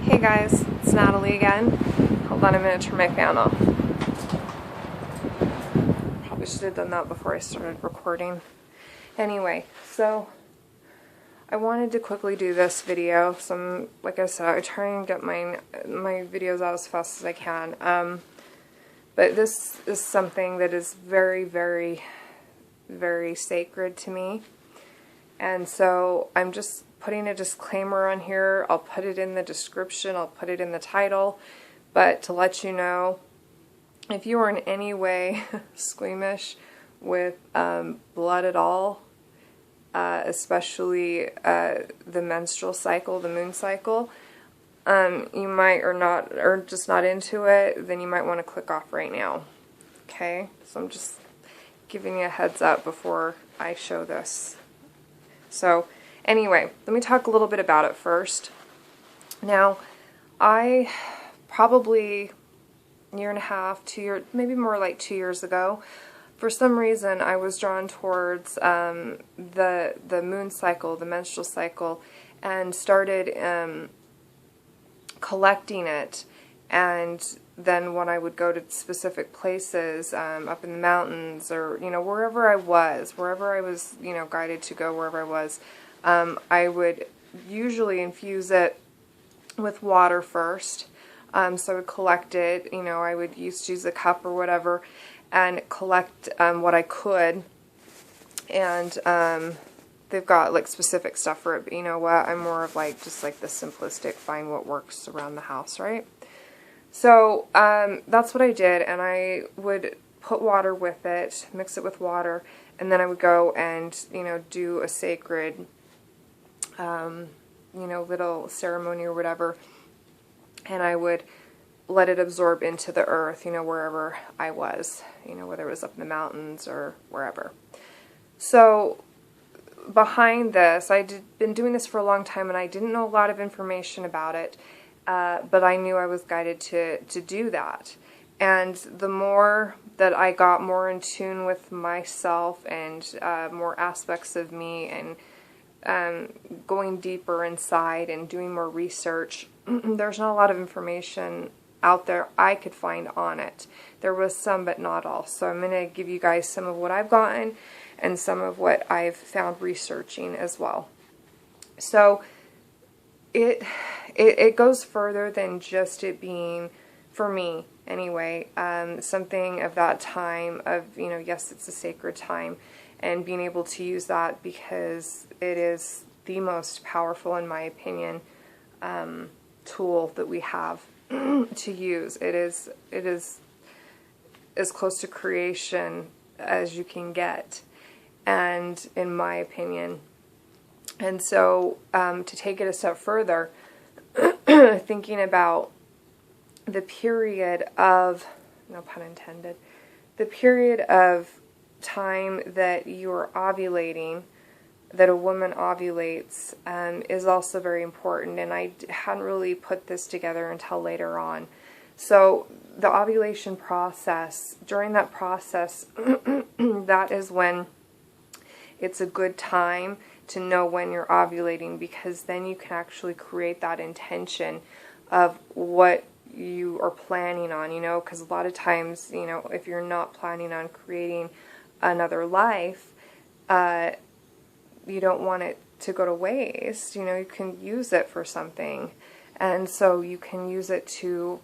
Hey guys, it's Natalie again. Hold on a minute, turn my fan off. Probably should have done that before I started recording. Anyway, so I wanted to quickly do this video. Like I said, I try and get my videos out as fast as I can. But this is something that is very, very, very sacred to me. And so I'm just putting a disclaimer on here. I'll put it in the description, I'll put it in the title, but to let you know, if you are in any way squeamish with blood at all, especially the menstrual cycle, the moon cycle, you might or just not into it, then you might want to click off right now. Okay, so I'm just giving you a heads up before I show this. So anyway, let me talk a little bit about it first. Now, I probably a year and a half, 2 years, maybe more like 2 years ago, for some reason I was drawn towards the moon cycle, the menstrual cycle, and started collecting it. And then when I would go to specific places, up in the mountains, or wherever I was, guided to go, wherever I was, I would usually infuse it with water first. So I would collect it. I would use a cup or whatever, and collect what I could. And they've got like specific stuff for it. But you know what? I'm more of just the simplistic, find what works around the house, right? So that's what I did, and I would put water with it, mix it with water, and then I would go and do a sacred little ceremony or whatever, and I would let it absorb into the earth, wherever I was, whether it was up in the mountains or wherever. So behind this, I'd been doing this for a long time, and I didn't know a lot of information about it. But I knew I was guided to do that. And the more that I got more in tune with myself and more aspects of me, and going deeper inside and doing more research, there's not a lot of information out there I could find on it. There was some, but not all. So I'm going to give you guys some of what I've gotten and some of what I've found researching as well. So it goes further than just it being, for me anyway, something of that time of, yes, it's a sacred time, and being able to use that because it is the most powerful, in my opinion, tool that we have to use. It is as close to creation as you can get, and in my opinion. And so, to take it a step further, thinking about the period of, no pun intended, the period of time that you're ovulating, that a woman ovulates, is also very important. And I hadn't really put this together until later on. So the ovulation process, during that process, that is when it's a good time to know when you're ovulating, because then you can actually create that intention of what you are planning on, because a lot of times, if you're not planning on creating another life, you don't want it to go to waste. You can use it for something, and so you can use it to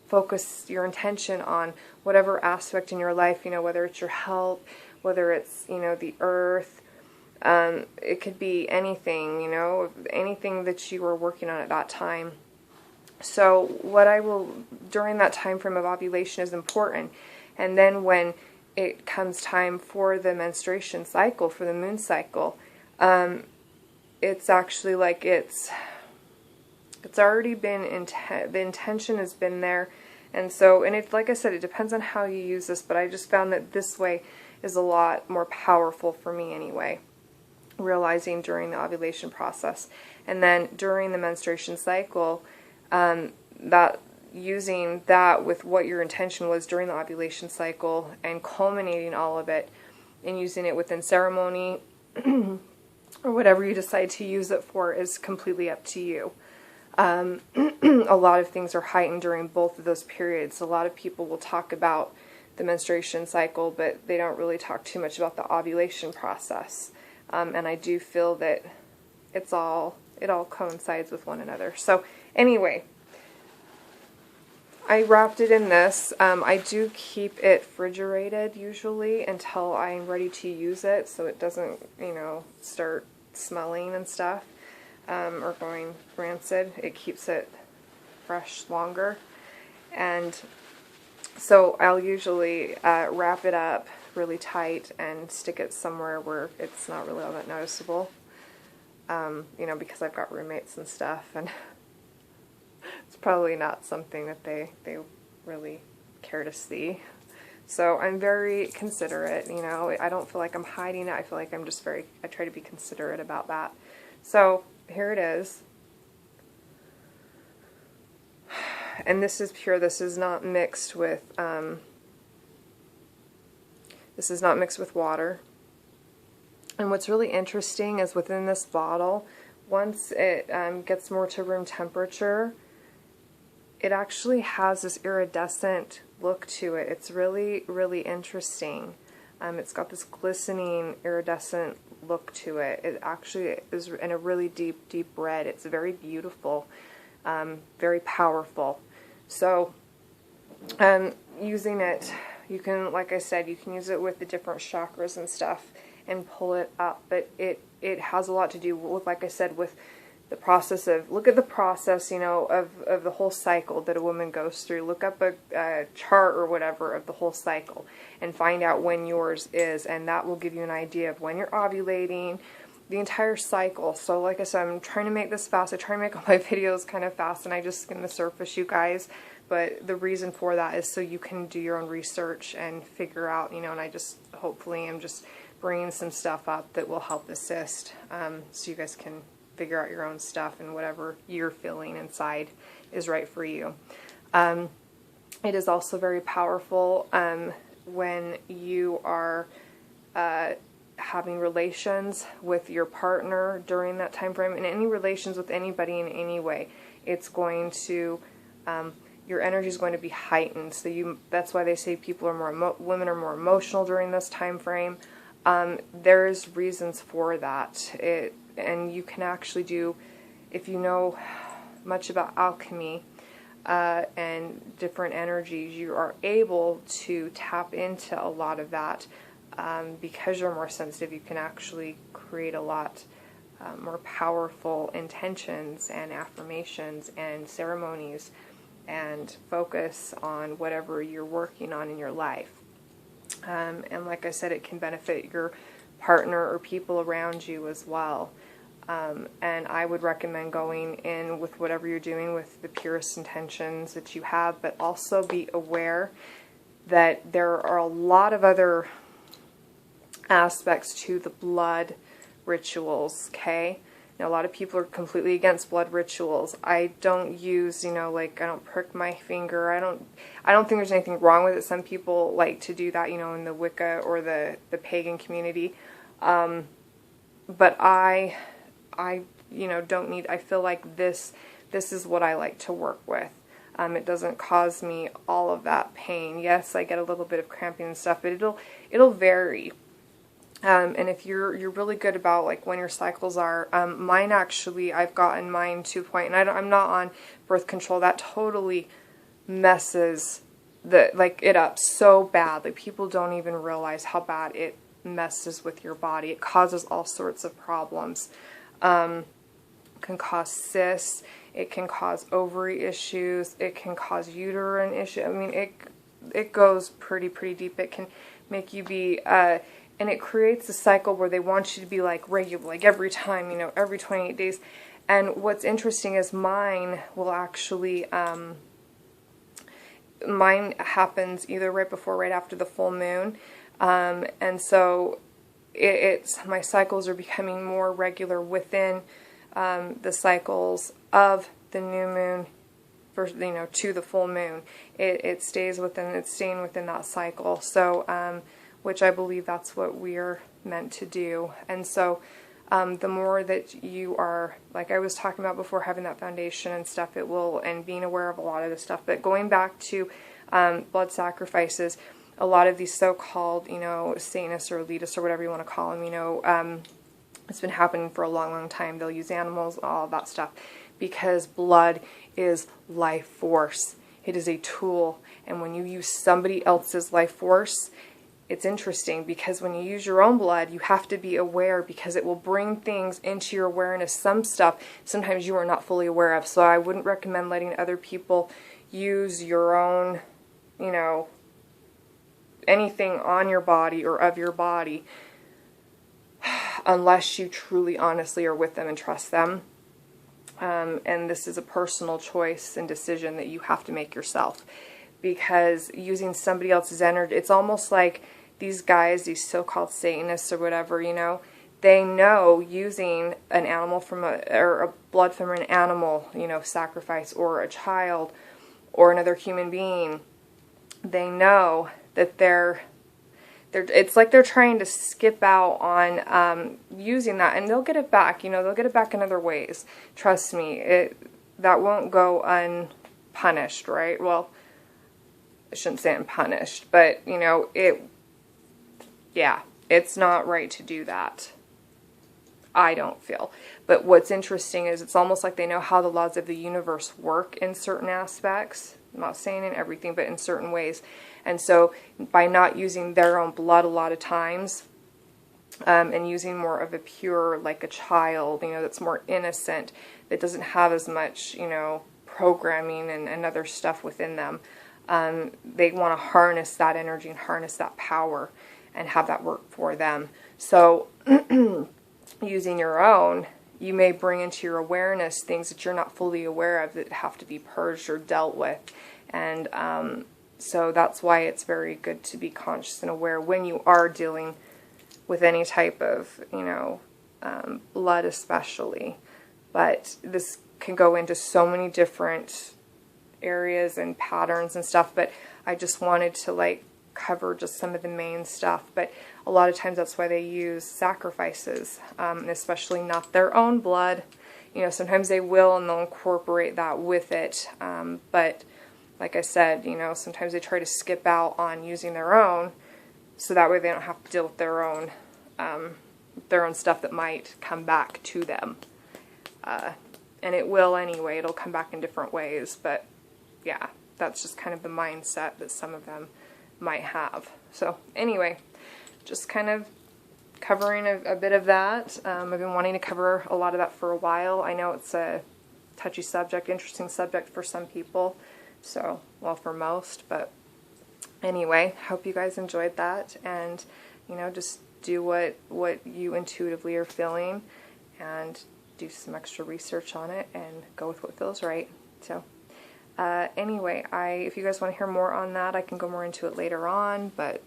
focus your intention on whatever aspect in your life, whether it's your health, whether it's, the earth. It could be anything, anything that you were working on at that time. So what I will, during that time frame of ovulation, is important. And then when it comes time for the menstruation cycle, for the moon cycle, it's actually like it's already been, the intention has been there. And so, and it, like I said, it depends on how you use this, but I just found that this way is a lot more powerful for me anyway, realizing during the ovulation process. And then during the menstruation cycle, that using that with what your intention was during the ovulation cycle, and culminating all of it and using it within ceremony or whatever you decide to use it for, is completely up to you. A lot of things are heightened during both of those periods. A lot of people will talk about the menstruation cycle, but they don't really talk too much about the ovulation process. And I do feel that it all coincides with one another. So anyway, I wrapped it in this. I do keep it refrigerated usually until I'm ready to use it, so it doesn't, start smelling and stuff, or going rancid. It keeps it fresh longer. And so I'll usually wrap it up really tight and stick it somewhere where it's not really all that noticeable, because I've got roommates and stuff, and it's probably not something that they really care to see. So I'm very considerate, I don't feel like I'm hiding it. I feel like I try to be considerate about that. So here it is. And this is pure. This is not mixed with water. And what's really interesting is within this bottle, once it gets more to room temperature, it actually has this iridescent look to it. It's really, really interesting. It's got this glistening iridescent look to it. It actually is in a really deep, deep red. It's very beautiful, very powerful. So using it, you can, like I said, you can use it with the different chakras and stuff and pull it up. But it has a lot to do with, like I said, with the process of, look at the process, of the whole cycle that a woman goes through. Look up a chart or whatever of the whole cycle and find out when yours is, and that will give you an idea of when you're ovulating, the entire cycle. So like I said, I'm trying to make this fast. I try to make all my videos kind of fast, and I just skim the surface, you guys. But the reason for that is so you can do your own research and figure out, and I just, hopefully, I'm just bringing some stuff up that will help assist, so you guys can figure out your own stuff, and whatever you're feeling inside is right for you. It is also very powerful when you are having relations with your partner during that time frame, and any relations with anybody in any way. It's going to, your energy is going to be heightened. So that's why they say women are more emotional during this time frame. There's reasons for that. And you can actually do, if you know much about alchemy and different energies, you are able to tap into a lot of that. Because you're more sensitive, you can actually create a lot more powerful intentions and affirmations and ceremonies and focus on whatever you're working on in your life. And like I said, it can benefit your partner or people around you as well. And I would recommend going in with whatever you're doing with the purest intentions that you have, but also be aware that there are a lot of other aspects to the blood rituals, okay? Now, a lot of people are completely against blood rituals. I don't use, I don't prick my finger. I don't think there's anything wrong with it. Some people like to do that, in the Wicca or the pagan community. But I don't need, I feel like this is what I like to work with. It doesn't cause me all of that pain. Yes, I get a little bit of cramping and stuff, but it'll vary. And if you're really good about like when your cycles are, mine actually, I've gotten mine to a point, and I'm not on birth control. That totally messes it up so bad. Like, people don't even realize how bad it messes with your body. It causes all sorts of problems. It can cause cysts. It can cause ovary issues. It can cause uterine issues. I mean, it goes pretty deep. It can make you be, and it creates a cycle where they want you to be like regular, like every time, every 28 days. And what's interesting is mine will actually, mine happens either right before or right after the full moon. And so my cycles are becoming more regular within the cycles of the new moon, to the full moon. It's staying within that cycle. So, which I believe that's what we're meant to do. And so, the more that you are, like I was talking about before, having that foundation and stuff, it will, and being aware of a lot of this stuff. But going back to blood sacrifices, a lot of these so-called, you know, Satanists or elitists or whatever you want to call them, you know, it's been happening for a long, long time. They'll use animals, all of that stuff, because blood is life force. It is a tool, and when you use somebody else's life force, it's interesting because when you use your own blood, you have to be aware because it will bring things into your awareness. Some stuff sometimes you are not fully aware of. So I wouldn't recommend letting other people use your own, you know, anything on your body or of your body unless you truly, honestly are with them and trust them. And this is a personal choice and decision that you have to make yourself. Because using somebody else's energy, it's almost like these guys, these so-called Satanists or whatever, you know, they know using an animal from or a blood from an animal, you know, sacrifice, or a child or another human being, they know that it's like they're trying to skip out on using that, and they'll get it back, you know, they'll get it back in other ways. Trust me, that won't go unpunished, right? Well, I shouldn't say unpunished, but, you know, yeah, it's not right to do that. I don't feel. But what's interesting is it's almost like they know how the laws of the universe work in certain aspects. I'm not saying in everything, but in certain ways. And so by not using their own blood a lot of times, and using more of a pure, like a child, you know, that's more innocent, that doesn't have as much, you know, programming and other stuff within them, they want to harness that energy and harness that power and have that work for them. So using your own, you may bring into your awareness things that you're not fully aware of that have to be purged or dealt with. And so that's why it's very good to be conscious and aware when you are dealing with any type of, you know, blood especially. But this can go into so many different areas and patterns and stuff, but I just wanted to like cover just some of the main stuff. But a lot of times that's why they use sacrifices, especially not their own blood. You know, sometimes they will and they'll incorporate that with it, but like I said, you know, sometimes they try to skip out on using their own, so that way they don't have to deal with their own stuff that might come back to them. And it will anyway, it'll come back in different ways, but yeah, that's just kind of the mindset that some of them might have. So anyway, just kind of covering a bit of that. I've been wanting to cover a lot of that for a while. I know it's a touchy subject, interesting subject for some people, so, well, for most, but anyway, hope you guys enjoyed that, and, you know, just do what you intuitively are feeling, and do some extra research on it, and go with what feels right. So, anyway, if you guys want to hear more on that, I can go more into it later on, but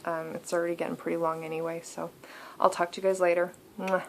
it's already getting pretty long anyway, so I'll talk to you guys later. Mwah.